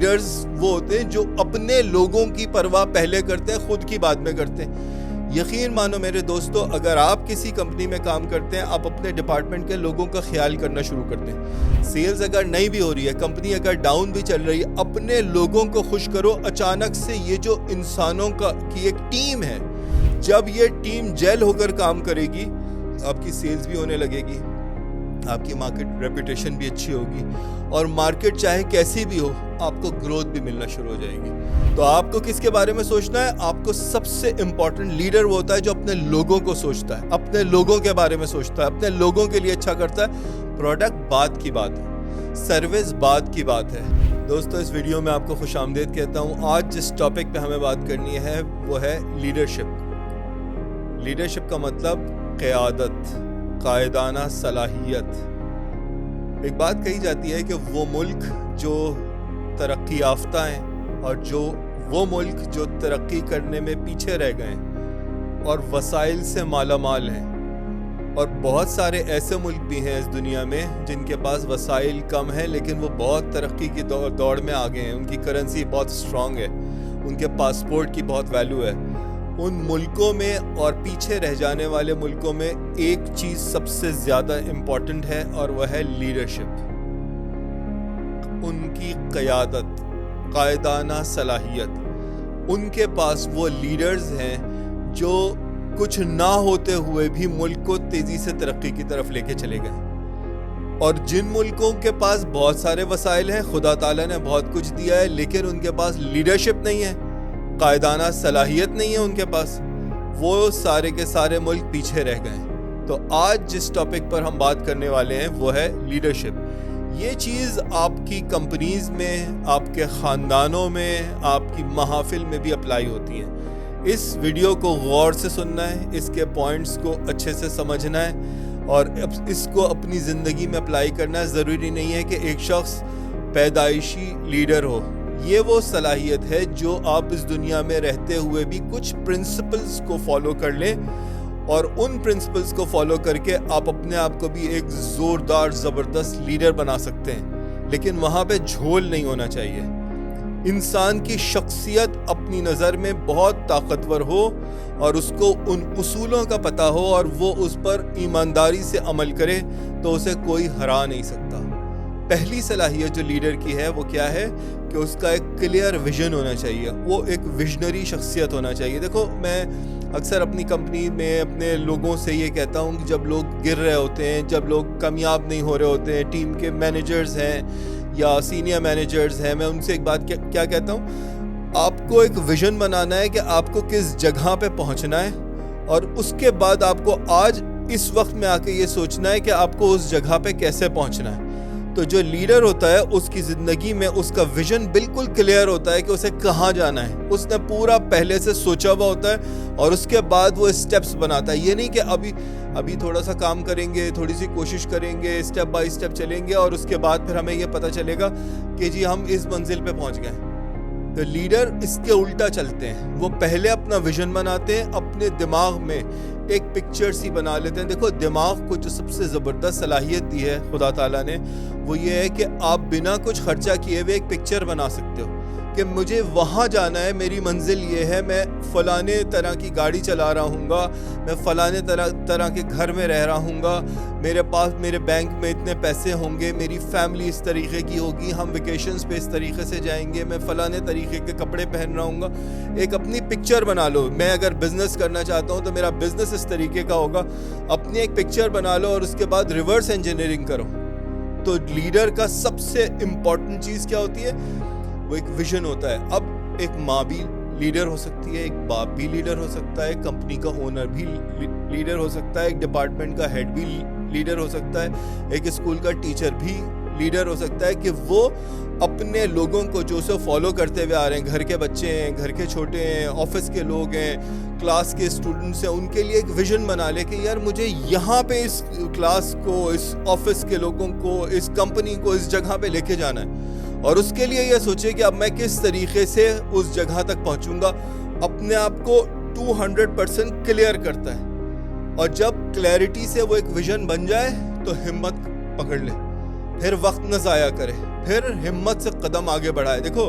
Leaders وہ ہوتے ہیں جو اپنے لوگوں کی پرواہ پہلے کرتے ہیں, خود کی بعد میں کرتے ہیں. یقین مانو میرے دوستو, اگر آپ کسی کمپنی میں کام کرتے ہیں, آپ اپنے ڈپارٹمنٹ کے لوگوں کا خیال کرنا شروع کر دیں. سیلز اگر نہیں بھی ہو رہی ہے, کمپنی اگر ڈاؤن بھی چل رہی ہے, اپنے لوگوں کو خوش کرو. اچانک سے یہ جو انسانوں کی ایک ٹیم ہے, جب یہ ٹیم جیل ہو کر کام کرے گی, آپ کی سیلز بھی ہونے لگے گی, آپ کی مارکیٹ ریپوٹیشن بھی اچھی ہوگی, اور مارکیٹ چاہے کیسی بھی ہو, آپ کو گروتھ بھی ملنا شروع ہو جائے گی. تو آپ کو کس کے بارے میں سوچنا ہے؟ آپ کو سب سے امپورٹنٹ لیڈر وہ ہوتا ہے جو اپنے لوگوں کو سوچتا ہے, اپنے لوگوں کے بارے میں سوچتا ہے, اپنے لوگوں کے لیے اچھا کرتا ہے. پروڈکٹ بعد کی بات ہے, سروس بعد کی بات ہے. دوستو, اس ویڈیو میں آپ کو خوش آمدید کہتا ہوں. آج جس ٹاپک پہ ہمیں بات کرنی ہے وہ ہے لیڈرشپ. لیڈرشپ کا مطلب قیادت, قائدانہ صلاحیت. ایک بات کہی جاتی ہے کہ وہ ملک جو ترقی یافتہ ہیں اور وہ ملک جو ترقی کرنے میں پیچھے رہ گئے ہیں اور وسائل سے مالا مال ہیں, اور بہت سارے ایسے ملک بھی ہیں اس دنیا میں جن کے پاس وسائل کم ہیں لیکن وہ بہت ترقی کی دوڑ میں آگے ہیں. ان کی کرنسی بہت اسٹرانگ ہے, ان کے پاسپورٹ کی بہت ویلیو ہے. ان ملکوں میں اور پیچھے رہ جانے والے ملکوں میں ایک چیز سب سے زیادہ امپورٹنٹ ہے, اور وہ ہے لیڈرشپ. ان کی قیادت, قائدانہ صلاحیت. ان کے پاس وہ لیڈرز ہیں جو کچھ نہ ہوتے ہوئے بھی ملک کو تیزی سے ترقی کی طرف لے کے چلے گئے. اور جن ملکوں کے پاس بہت سارے وسائل ہیں, خدا تعالیٰ نے بہت کچھ دیا ہے, لیکن ان کے پاس لیڈرشپ نہیں ہے, قائدانہ صلاحیت نہیں ہے ان کے پاس, وہ سارے کے سارے ملک پیچھے رہ گئے. تو آج جس ٹاپک پر ہم بات کرنے والے ہیں وہ ہے لیڈرشپ. یہ چیز آپ کی کمپنیز میں, آپ کے خاندانوں میں, آپ کی محافل میں بھی اپلائی ہوتی ہیں. اس ویڈیو کو غور سے سننا ہے, اس کے پوائنٹس کو اچھے سے سمجھنا ہے, اور اس کو اپنی زندگی میں اپلائی کرنا ہے. ضروری نہیں ہے کہ ایک شخص پیدائشی لیڈر ہو. یہ وہ صلاحیت ہے جو آپ اس دنیا میں رہتے ہوئے بھی کچھ پرنسپلز کو فالو کر لیں, اور ان پرنسپلز کو فالو کر کے آپ اپنے آپ کو بھی ایک زوردار زبردست لیڈر بنا سکتے ہیں. لیکن وہاں پہ جھول نہیں ہونا چاہیے. انسان کی شخصیت اپنی نظر میں بہت طاقتور ہو, اور اس کو ان اصولوں کا پتہ ہو, اور وہ اس پر ایمانداری سے عمل کرے, تو اسے کوئی ہرا نہیں سکتا. پہلی صلاحیت جو لیڈر کی ہے وہ کیا ہے کہ اس کا ایک کلیئر ویژن ہونا چاہیے. وہ ایک ویژنری شخصیت ہونا چاہیے. دیکھو, میں اکثر اپنی کمپنی میں اپنے لوگوں سے یہ کہتا ہوں کہ جب لوگ گر رہے ہوتے ہیں, جب لوگ کامیاب نہیں ہو رہے ہوتے ہیں, ٹیم کے مینیجرز ہیں یا سینئر مینیجرز ہیں, میں ان سے ایک بات کیا کہتا ہوں, آپ کو ایک ویژن بنانا ہے کہ آپ کو کس جگہ پہ پہنچنا ہے, اور اس کے بعد آپ کو آج اس وقت میں آ کے یہ سوچنا ہے کہ آپ کو اس جگہ پہ کیسے پہنچنا ہے. تو جو لیڈر ہوتا ہے اس کی زندگی میں اس کا ویژن بالکل کلیئر ہوتا ہے کہ اسے کہاں جانا ہے. اس نے پورا پہلے سے سوچا ہوا ہوتا ہے, اور اس کے بعد وہ اسٹیپس بناتا ہے. یہ نہیں کہ ابھی تھوڑا سا کام کریں گے, تھوڑی سی کوشش کریں گے, اسٹیپ بائی اسٹیپ چلیں گے, اور اس کے بعد پھر ہمیں یہ پتہ چلے گا کہ جی ہم اس منزل پہ پہنچ گئے. تو لیڈر اس کے الٹا چلتے ہیں. وہ پہلے اپنا ویژن بناتے ہیں, اپنے دماغ میں ایک پکچر سی بنا لیتے ہیں. دیکھو, دماغ کو جو سب سے زبردست صلاحیت دی ہے خدا تعالیٰ نے, وہ یہ ہے کہ آپ بنا کچھ خرچہ کیے ہوئے ایک پکچر بنا سکتے ہو کہ مجھے وہاں جانا ہے, میری منزل یہ ہے, میں فلانے طرح کی گاڑی چلا رہا ہوں گا, میں فلانے طرح کے گھر میں رہ رہا ہوں گا, میرے پاس میرے بینک میں اتنے پیسے ہوں گے, میری فیملی اس طریقے کی ہوگی, ہم ویکیشنز پہ اس طریقے سے جائیں گے, میں فلانے طریقے کے کپڑے پہن رہا ہوں گا. ایک اپنی پکچر بنا لو. میں اگر بزنس کرنا چاہتا ہوں تو میرا بزنس اس طریقے کا ہوگا. اپنی ایک پکچر بنا لو, اور اس کے بعد ریورس انجینئرنگ کرو. تو لیڈر کا سب سے امپورٹنٹ چیز کیا ہوتی ہے؟ وہ ایک ویژن ہوتا ہے. اب ایک ماں بھی لیڈر ہو سکتی ہے, ایک باپ بھی لیڈر ہو سکتا ہے, کمپنی کا اونر بھی لیڈر ہو سکتا ہے, ایک ڈپارٹمنٹ کا ہیڈ بھی لیڈر ہو سکتا ہے, ایک اسکول کا ٹیچر بھی لیڈر ہو سکتا ہے, کہ وہ اپنے لوگوں کو جو سے فالو کرتے ہوئے آ رہے ہیں, گھر کے بچے ہیں, گھر کے چھوٹے ہیں, آفس کے لوگ ہیں, کلاس کے اسٹوڈنٹس ہیں, ان کے لیے ایک ویژن بنا لے کہ یار مجھے یہاں پہ اس کلاس کو, اس آفس کے لوگوں کو, اس کمپنی کو اس جگہ پہ لے کے جانا ہے. اور اس کے لیے یہ سوچے کہ اب میں کس طریقے سے اس جگہ تک پہنچوں گا. اپنے آپ کو 200% کلیئر کرتا ہے. اور جب کلیئرٹی سے وہ ایک ویژن بن جائے تو ہمت پکڑ لے پھر وقت نہ ضائع کرے, پھر ہمت سے قدم آگے بڑھائے. دیکھو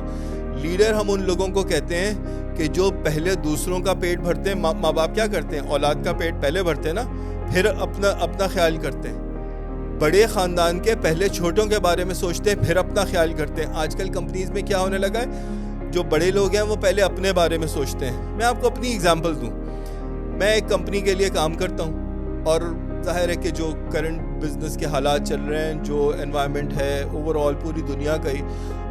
لیڈر ہم ان لوگوں کو کہتے ہیں کہ جو پہلے دوسروں کا پیٹ بھرتے ہیں. ماں باپ کیا کرتے ہیں؟ اولاد کا پیٹ پہلے بھرتے ہیں نا, پھر اپنا خیال کرتے ہیں. بڑے خاندان کے پہلے چھوٹوں کے بارے میں سوچتے ہیں, پھر اپنا خیال کرتے ہیں. آج کل کمپنیز میں کیا ہونے لگا ہے, جو بڑے لوگ ہیں وہ پہلے اپنے بارے میں سوچتے ہیں. میں آپ کو اپنی ایگزامپل دوں. میں ایک کمپنی کے لیے کام کرتا ہوں, اور ظاہر ہے کہ جو کرنٹ بزنس کے حالات چل رہے ہیں, جو انوائرمنٹ ہے اوور آل پوری دنیا کا ہی,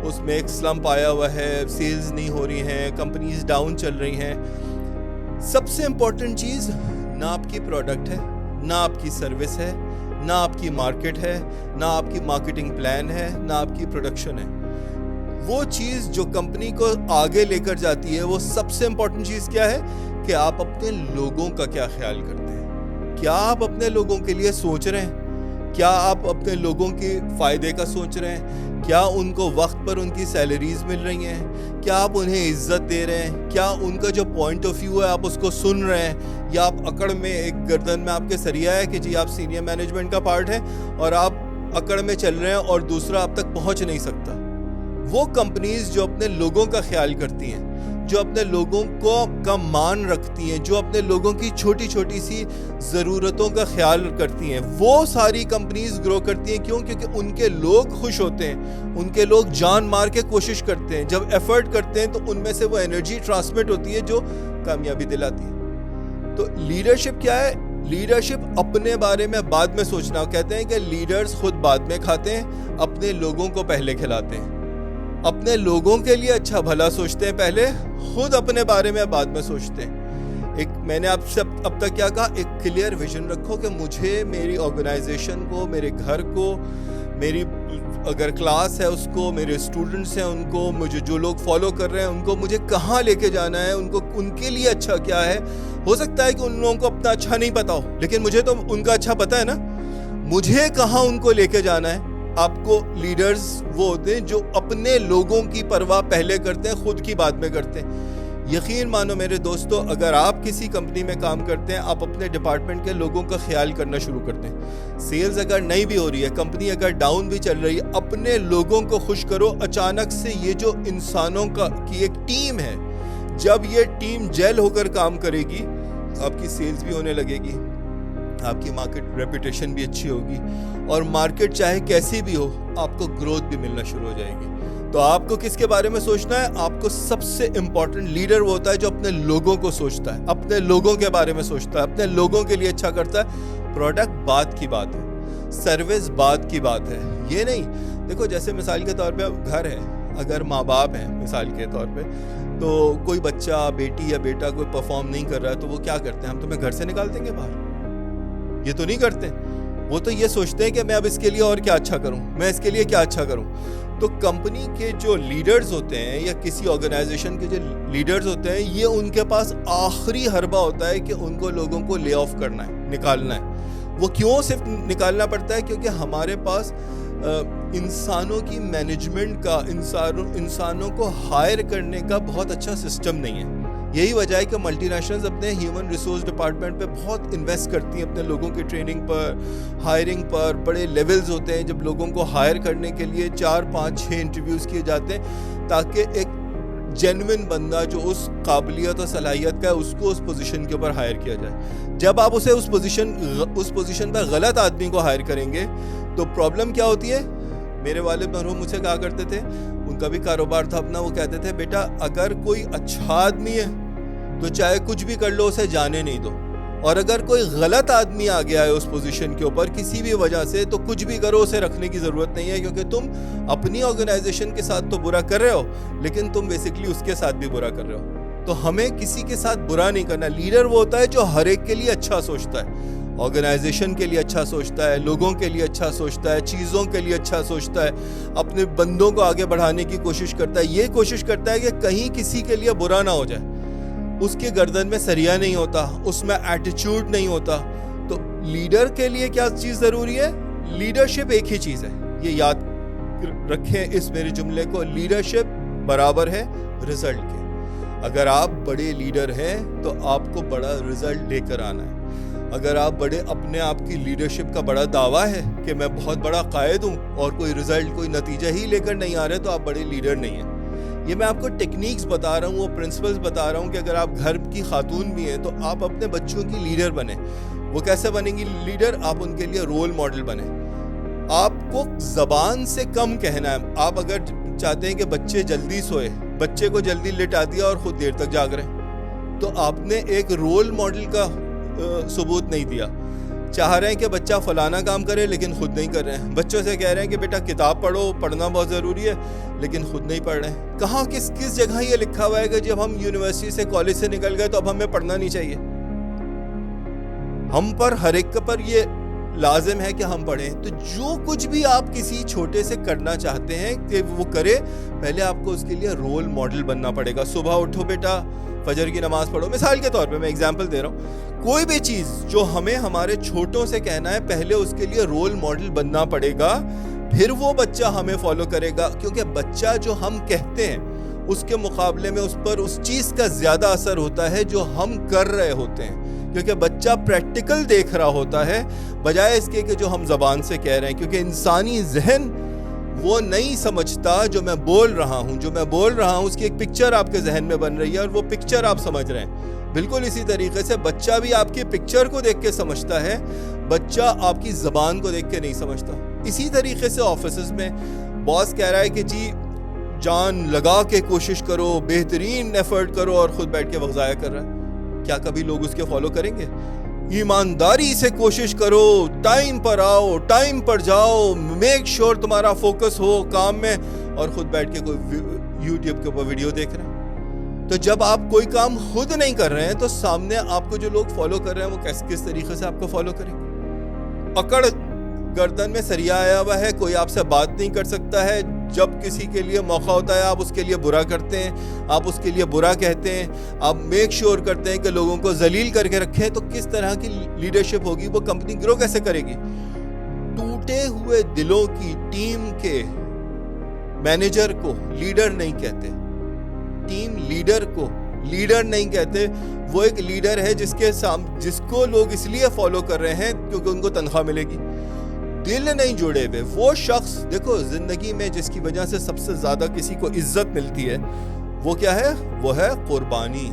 اس میں ایک سلمپ آیا ہوا ہے, سیلز نہیں ہو رہی ہیں, کمپنیز ڈاؤن چل رہی ہیں. سب سے امپورٹنٹ چیز نہ آپ کی پروڈکٹ ہے, نہ آپ کی سروس ہے, نہ آپ کی مارکیٹ ہے, نہ آپ کی مارکیٹنگ پلان ہے, نہ آپ کی پروڈکشن ہے. وہ چیز جو کمپنی کو آگے لے کر جاتی ہے, وہ سب سے امپورٹنٹ چیز کیا ہے کہ آپ اپنے لوگوں کا کیا خیال کرتے ہیں. کیا آپ اپنے لوگوں کے لیے سوچ رہے ہیں؟ کیا آپ اپنے لوگوں کے فائدے کا سوچ رہے ہیں؟ کیا ان کو وقت پر ان کی سیلریز مل رہی ہیں؟ کیا آپ انہیں عزت دے رہے ہیں؟ کیا ان کا جو پوائنٹ آف ویو ہے آپ اس کو سن رہے ہیں؟ یا آپ اکڑ میں, ایک گردن میں آپ کے سریا ہے کہ جی آپ سینئر مینجمنٹ کا پارٹ ہیں, اور آپ اکڑ میں چل رہے ہیں اور دوسرا آپ تک پہنچ نہیں سکتا. وہ کمپنیز جو اپنے لوگوں کا خیال کرتی ہیں, جو اپنے لوگوں کا مان رکھتی ہیں, جو اپنے لوگوں کی چھوٹی چھوٹی سی ضرورتوں کا خیال کرتی ہیں, وہ ساری کمپنیز گرو کرتی ہیں. کیوں؟ کیونکہ ان کے لوگ خوش ہوتے ہیں, ان کے لوگ جان مار کے کوشش کرتے ہیں. جب ایفرٹ کرتے ہیں تو ان میں سے وہ انرجی ٹرانسمٹ ہوتی ہے جو کامیابی دلاتی ہے. تو لیڈرشپ کیا ہے؟ لیڈرشپ اپنے بارے میں بعد میں سوچنا. کہتے ہیں کہ لیڈرز خود بعد میں کھاتے ہیں, اپنے لوگوں کو پہلے کھلاتے ہیں. اپنے لوگوں کے لیے اچھا بھلا سوچتے ہیں پہلے, خود اپنے بارے میں بعد میں سوچتے ہیں. میں نے آپ سے اب تک کیا کہا, ایک کلیئر ویژن رکھو کہ مجھے میری آرگنائزیشن کو, میرے گھر کو, میری اگر کلاس ہے اس کو, میرے اسٹوڈنٹس ہیں ان کو, مجھے جو لوگ فالو کر رہے ہیں ان کو مجھے کہاں لے کے جانا ہے, ان کے لیے اچھا کیا ہے. ہو سکتا ہے کہ ان لوگوں کو اپنا اچھا نہیں پتا ہو, لیکن مجھے تو ان کا اچھا پتا ہے نا, مجھے کہاں ان کو لے کے جانا ہے. آپ کو لیڈرز وہ ہوتے ہیں جو اپنے لوگوں کی پرواہ پہلے کرتے ہیں, خود کی بعد میں کرتے ہیں. یقین مانو میرے دوستو, اگر آپ کسی کمپنی میں کام کرتے ہیں, آپ اپنے ڈپارٹمنٹ کے لوگوں کا خیال کرنا شروع کرتے ہیں. سیلز اگر نہیں بھی ہو رہی ہے, کمپنی اگر ڈاؤن بھی چل رہی ہے, اپنے لوگوں کو خوش کرو. اچانک سے یہ جو انسانوں کی ایک ٹیم ہے, جب یہ ٹیم جیل ہو کر کام کرے گی, آپ کی سیلز بھی ہونے لگے گی, آپ کی مارکیٹ ریپوٹیشن بھی اچھی ہوگی, اور مارکیٹ چاہے کیسی بھی ہو آپ کو گروتھ بھی ملنا شروع ہو جائے گی. تو آپ کو کس کے بارے میں سوچنا ہے؟ آپ کو سب سے امپورٹنٹ لیڈر وہ ہوتا ہے جو اپنے لوگوں کو سوچتا ہے, اپنے لوگوں کے بارے میں سوچتا ہے, اپنے لوگوں کے لیے اچھا کرتا ہے. پروڈکٹ بعد کی بات ہے, سروس بعد کی بات ہے. یہ نہیں, دیکھو جیسے مثال کے طور پہ گھر ہے, اگر ماں باپ ہیں مثال کے طور پہ, تو کوئی بچہ, بیٹی یا بیٹا کوئی پرفارم نہیں کر رہا ہے, تو وہ کیا کرتے ہیں؟ ہم تمہیں گھر سے نکال دیں گے باہر. یہ تو نہیں کرتے. وہ تو یہ سوچتے ہیں کہ میں اب اس کے لیے اور کیا اچھا کروں, میں اس کے لیے کیا اچھا کروں. تو کمپنی کے جو لیڈرز ہوتے ہیں یا کسی آرگنائزیشن کے جو لیڈرز ہوتے ہیں, یہ ان کے پاس آخری حربہ ہوتا ہے کہ ان کو لوگوں کو لے آف کرنا ہے, نکالنا ہے. وہ کیوں صرف نکالنا پڑتا ہے؟ کیونکہ ہمارے پاس انسانوں کی مینجمنٹ کا, انسانوں کو ہائر کرنے کا بہت اچھا سسٹم نہیں ہے. یہی وجہ ہے کہ ملٹی نیشنلز اپنے ہیومن ریسورس ڈپارٹمنٹ پہ بہت انویسٹ کرتی ہیں, اپنے لوگوں کی ٹریننگ پر, ہائرنگ پر. بڑے لیولز ہوتے ہیں جب لوگوں کو ہائر کرنے کے لیے 4, 5, 6 انٹرویوز کیے جاتے ہیں, تاکہ ایک جینوئن بندہ جو اس قابلیت اور صلاحیت کا ہے اس کو اس پوزیشن کے اوپر ہائر کیا جائے. جب آپ اسے اس پوزیشن پہ غلط آدمی کو ہائر کریں گے تو پرابلم کیا ہوتی ہے؟ میرے والد مرحوم مجھ سے کہا کرتے تھے, ان کا بھی کاروبار تھا اپنا, وہ کہتے تھے بیٹا اگر کوئی اچھا آدمی ہے تو چاہے کچھ بھی کر لو اسے جانے نہیں دو, اور اگر کوئی غلط آدمی آ گیا ہے اس پوزیشن کے اوپر کسی بھی وجہ سے, تو کچھ بھی کرو اسے رکھنے کی ضرورت نہیں ہے, کیونکہ تم اپنی آرگنائزیشن کے ساتھ تو برا کر رہے ہو, لیکن تم بیسکلی اس کے ساتھ بھی برا کر رہے ہو. تو ہمیں کسی کے ساتھ برا نہیں کرنا. لیڈر وہ ہوتا ہے جو ہر ایک کے لیے اچھا سوچتا ہے, آرگنائزیشن کے لیے اچھا سوچتا ہے, لوگوں کے لیے اچھا سوچتا ہے, چیزوں کے لیے اچھا سوچتا ہے, اپنے بندوں کو آگے بڑھانے کی کوشش کرتا ہے. یہ کوشش کرتا ہے کہ کہیں کسی کے لیے برا نہ ہو جائے. اس کے گردن میں سریا نہیں ہوتا, اس میں ایٹیچیوڈ نہیں ہوتا. تو لیڈر کے لیے کیا چیز ضروری ہے؟ لیڈرشپ ایک ہی چیز ہے, یہ یاد رکھیں اس میرے جملے کو, لیڈرشپ برابر ہے رزلٹ کے. اگر آپ بڑے لیڈر ہیں تو آپ کو بڑا رزلٹ لے کر آنا ہے. اگر آپ بڑے اپنے آپ کی لیڈرشپ کا بڑا دعویٰ ہے کہ میں بہت بڑا قائد ہوں اور کوئی رزلٹ کوئی نتیجہ ہی لے کر نہیں آ رہے تو آپ بڑے لیڈر نہیں ہیں. یہ میں آپ کو ٹیکنیکس بتا رہا ہوں, وہ پرنسپلز بتا رہا ہوں کہ اگر آپ گھر کی خاتون بھی ہیں تو آپ اپنے بچوں کی لیڈر بنیں. وہ کیسے بنیں گی لیڈر؟ آپ ان کے لیے رول ماڈل بنیں. آپ کو زبان سے کم کہنا ہے. آپ اگر چاہتے ہیں کہ بچے جلدی سوئے, بچے کو جلدی لٹا دیا اور خود دیر تک جاگ رہے ہیں, تو آپ نے ایک رول ماڈل کا ثبوت نہیں دیا. چاہ رہے ہیں کہ بچہ فلانا کام کرے لیکن خود نہیں کر رہے ہیں. بچوں سے کہہ رہے ہیں کہ بیٹا کتاب پڑھو, پڑھنا بہت ضروری ہے, لیکن خود نہیں پڑھ رہے ہیں. کہاں کس جگہ یہ لکھا ہوا ہے کہ جب ہم یونیورسٹی سے کالج سے نکل گئے تو اب ہمیں پڑھنا نہیں چاہیے؟ ہم پر ہر ایک پر یہ لازم ہے کہ ہم پڑھیں. تو جو کچھ بھی آپ کسی چھوٹے سے کرنا چاہتے ہیں کہ وہ کرے, پہلے آپ کو اس کے لیے رول ماڈل بننا پڑے گا. صبح اٹھو بیٹا, فجر کی نماز پڑھو. مثال کے طور پہ میں ایگزامپل دے رہا ہوں. کوئی بھی چیز جو ہمیں ہمارے چھوٹوں سے کہنا ہے, پہلے اس کے لیے رول ماڈل بننا پڑے گا, پھر وہ بچہ ہمیں فالو کرے گا. کیونکہ بچہ جو ہم کہتے ہیں اس کے مقابلے میں اس پر اس چیز کا زیادہ اثر ہوتا ہے جو ہم کر رہے ہوتے ہیں. کیونکہ بچہ پریکٹیکل دیکھ رہا ہوتا ہے بجائے اس کے کہ جو ہم زبان سے کہہ رہے ہیں. کیونکہ انسانی ذہن وہ نہیں سمجھتا جو میں بول رہا ہوں. جو میں بول رہا ہوں اس کی ایک پکچر آپ کے ذہن میں بن رہی ہے اور وہ پکچر آپ سمجھ رہے ہیں. بالکل اسی طریقے سے بچہ بھی آپ کی پکچر کو دیکھ کے سمجھتا ہے, بچہ آپ کی زبان کو دیکھ کے نہیں سمجھتا. اسی طریقے سے آفیسز میں باس کہہ رہا ہے کہ جی جان لگا کے کوشش کرو, بہترین ایفرٹ کرو, اور خود بیٹھ کے وقت ضائع کر رہا ہے. کیا کبھی لوگ اس کے فالو کریں گے؟ ایمانداری سے کوشش کرو, ٹائم پر آؤ, ٹائم پر جاؤ, میک شور تمہارا فوکس ہو کام میں, اور خود بیٹھ کے کوئی یوٹیوب کے اوپر ویڈیو دیکھ رہے ہیں. تو جب آپ کوئی کام خود نہیں کر رہے ہیں تو سامنے آپ کو جو لوگ فالو کر رہے ہیں وہ کس طریقے سے آپ کو فالو کریں گے؟ اکڑ گردن میں سریا آیا ہوا ہے, کوئی آپ سے بات نہیں کر سکتا ہے. جب کسی کے لیے موقع ہوتا ہے آپ اس کے لیے برا کرتے ہیں, آپ اس کے لیے برا کہتے ہیں, آپ میک شور کرتے ہیں کہ لوگوں کو ذلیل کر کے رکھیں. تو کس طرح کی لیڈرشپ ہوگی؟ وہ کمپنی گرو کیسے کرے گی؟ ٹوٹے ہوئے دلوں کی ٹیم کے مینیجر کو لیڈر نہیں کہتے, ٹیم لیڈر کو لیڈر نہیں کہتے. وہ ایک لیڈر ہے جس کو لوگ اس لیے فالو کر رہے ہیں کیونکہ ان کو تنخواہ ملے گی. دل نہیں جڑے ہوئے وہ شخص, دیکھو زندگی میں جس کی وجہ سے سب سے زیادہ کسی کو عزت ملتی ہے وہ کیا ہے؟ وہ ہے قربانی.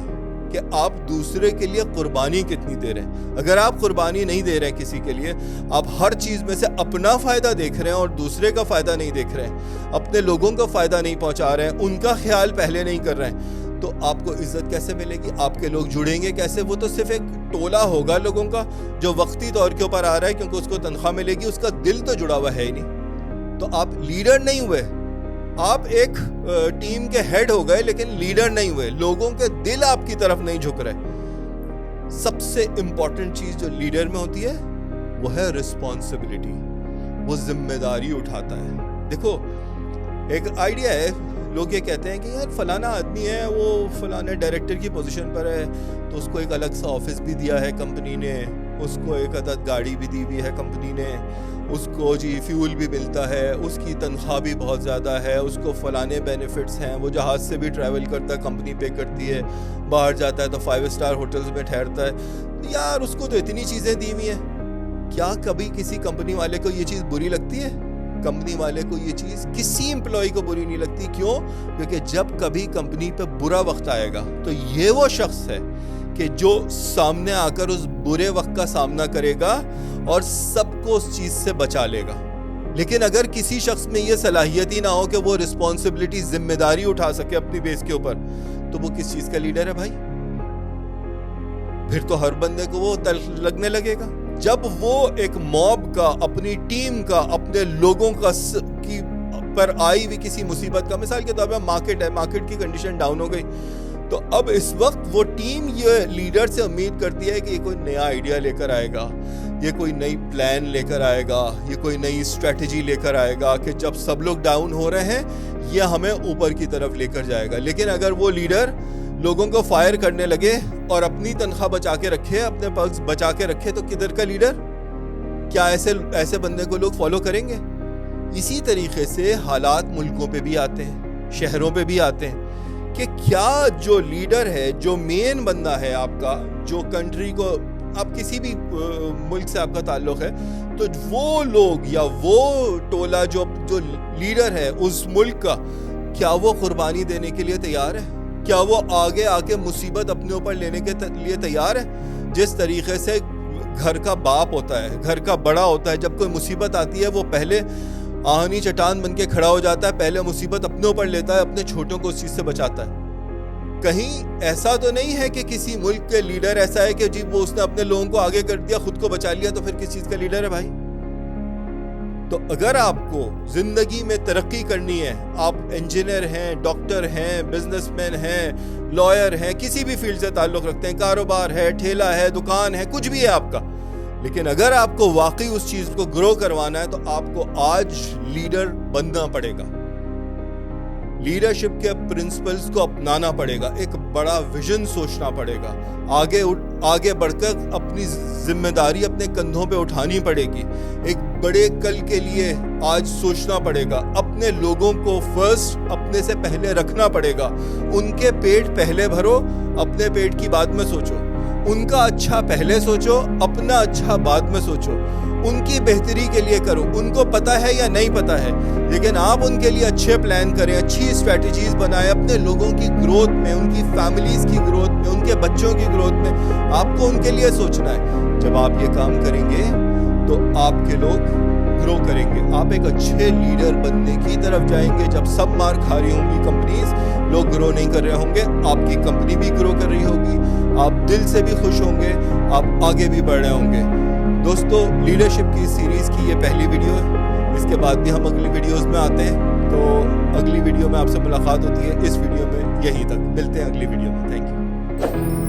کہ آپ دوسرے کے لیے قربانی کتنی دے رہے ہیں. اگر آپ قربانی نہیں دے رہے ہیں کسی کے لیے, آپ ہر چیز میں سے اپنا فائدہ دیکھ رہے ہیں اور دوسرے کا فائدہ نہیں دیکھ رہے ہیں, اپنے لوگوں کا فائدہ نہیں پہنچا رہے ہیں, ان کا خیال پہلے نہیں کر رہے ہیں, تو آپ کو عزت کیسے ملے گی؟ آپ کے لوگ جڑیں گے کیسے؟ وہ تو صرف ایک ٹولہ ہوگا لوگوں کا جو وقتی طور کے اوپر آ رہا ہے کیونکہ اس کو تنخواہ ملے گی, اس کا دل تو جڑا ہوا ہے ہی نہیں. تو آپ لیڈر نہیں ہوئے, آپ ایک ٹیم کے ہیڈ ہو گئے لیکن لیڈر نہیں ہوئے. لوگوں کے دل آپ کی طرف نہیں جھک رہے. سب سے امپورٹنٹ چیز جو لیڈر میں ہوتی ہے وہ ہے رسپانسبلٹی. وہ ذمہ داری اٹھاتا ہے. دیکھو ایک آئیڈیا ہے, لوگ یہ کہتے ہیں کہ یار فلانا آدمی ہے وہ فلانے ڈائریکٹر کی پوزیشن پر ہے تو اس کو ایک الگ سا آفس بھی دیا ہے کمپنی نے, اس کو ایک عدد گاڑی بھی دی ہوئی ہے کمپنی نے, اس کو جی فیول بھی ملتا ہے, اس کی تنخواہ بھی بہت زیادہ ہے, اس کو فلانے بینیفٹس ہیں, وہ جہاز سے بھی ٹریول کرتا ہے, کمپنی پے کرتی ہے, باہر جاتا ہے تو 5 اسٹار ہوٹلز میں ٹھہرتا ہے. یار اس کو تو اتنی چیزیں دی ہوئی ہیں. کیا کبھی کسی کمپنی والے کو یہ چیز بری لگتی ہے؟ کمپنی والے کو یہ چیز کسی امپلائی کو بری نہیں لگتی. کیوں؟ کیونکہ جب کبھی کمپنی پہ برا وقت آئے گا تو یہ وہ شخص ہے کہ جو سامنے آ کر اس برے وقت کا سامنا کرے گا اور سب کو اس چیز سے بچا لے گا. لیکن اگر کسی شخص میں یہ صلاحیت ہی نہ ہو کہ وہ رسپانسبلٹی ذمہ داری اٹھا سکے اپنی بیس کے اوپر, تو وہ کس چیز کا لیڈر ہے بھائی؟ پھر تو ہر بندے کو وہ لگنے لگے گا. جب وہ ایک موب کا, اپنی ٹیم کا, اپنے لوگوں کا پر آئی ہوئی کسی مصیبت کا, مثال کے طور پہ مارکیٹ ہے, مارکیٹ کی کنڈیشن ڈاؤن ہو گئی, تو اب اس وقت وہ ٹیم یہ لیڈر سے امید کرتی ہے کہ یہ کوئی نیا آئیڈیا لے کر آئے گا, یہ کوئی نئی پلان لے کر آئے گا, یہ کوئی نئی اسٹریٹجی لے کر آئے گا کہ جب سب لوگ ڈاؤن ہو رہے ہیں یہ ہمیں اوپر کی طرف لے کر جائے گا. لیکن اگر وہ لیڈر لوگوں کو فائر کرنے لگے اور اپنی تنخواہ بچا کے رکھے, اپنے پلس بچا کے رکھے, تو کدھر کا لیڈر؟ کیا ایسے بندے کو لوگ فالو کریں گے؟ اسی طریقے سے حالات ملکوں پہ بھی آتے ہیں, شہروں پہ بھی آتے ہیں کہ کیا جو لیڈر ہے, جو مین بندہ ہے آپ کا, جو کنٹری کو آپ کسی بھی ملک سے آپ کا تعلق ہے تو وہ لوگ یا وہ ٹولہ جو لیڈر ہے اس ملک کا, کیا وہ قربانی دینے کے لیے تیار ہے؟ کیا وہ آگے آ کے مصیبت اپنے اوپر لینے کے لیے تیار ہے؟ جس طریقے سے گھر کا باپ ہوتا ہے, گھر کا بڑا ہوتا ہے, جب کوئی مصیبت آتی ہے وہ پہلے آہنی چٹان بن کے کھڑا ہو جاتا ہے, پہلے مصیبت اپنے اوپر لیتا ہے, اپنے چھوٹوں کو اس چیز سے بچاتا ہے. کہیں ایسا تو نہیں ہے کہ کسی ملک کے لیڈر ایسا ہے کہ جی وہ اس نے اپنے لوگوں کو آگے کر دیا, خود کو بچا لیا, تو پھر کس چیز کا لیڈر ہے بھائی؟ تو اگر آپ کو زندگی میں ترقی کرنی ہے, آپ انجینئر ہیں, ڈاکٹر ہیں, بزنس مین ہیں, لائر ہیں, کسی بھی فیلڈ سے تعلق رکھتے ہیں, کاروبار ہے, ٹھیلا ہے, دکان ہے, کچھ بھی ہے آپ کا, لیکن اگر آپ کو واقعی اس چیز کو گرو کروانا ہے تو آپ کو آج لیڈر بننا پڑے گا, لیڈرشپ کے پرنسپلز کو اپنانا پڑے گا, ایک بڑا ویژن سوچنا پڑے گا, آگے بڑھ کر اپنی ذمہ داری اپنے کندھوں پہ اٹھانی پڑے گی, ایک بڑے کل کے لیے آج سوچنا پڑے گا, اپنے لوگوں کو فرسٹ اپنے سے پہلے رکھنا پڑے گا, ان کے پیٹ پہلے بھرو, اپنے پیٹ کی بعد میں سوچو, ان کا اچھا پہلے سوچو, اپنا اچھا بعد میں سوچو, ان کی بہتری کے لیے کرو, ان کو پتا ہے یا نہیں پتا ہے, لیکن آپ ان کے لیے اچھے پلان کریں, اچھی اسٹریٹجیز بنائیں, اپنے لوگوں کی گروتھ میں, ان کی فیملیز کی گروتھ میں, ان کے بچوں کی گروتھ میں آپ کو ان کے لیے سوچنا ہے. جب آپ یہ کام کریں گے تو آپ کے لوگ گرو کریں گے, آپ ایک اچھے لیڈر بننے کی طرف جائیں گے. جب سب مار کھا رہی ہوں گی کمپنیز, لوگ گرو نہیں کر رہے ہوں گے, آپ کی کمپنی بھی گرو کر رہی ہوگی, آپ دل سے بھی خوش ہوں گے, آپ آگے بھی بڑھ رہے ہوں گے. دوستو, لیڈرشپ کی سیریز کی یہ پہلی ویڈیو ہے, اس کے بعد بھی ہم اگلی ویڈیوز میں آتے ہیں, تو اگلی ویڈیو میں آپ سے ملاقات ہوتی ہے. اس ویڈیو میں یہیں تک, ملتے ہیں اگلی ویڈیو میں. Thank you.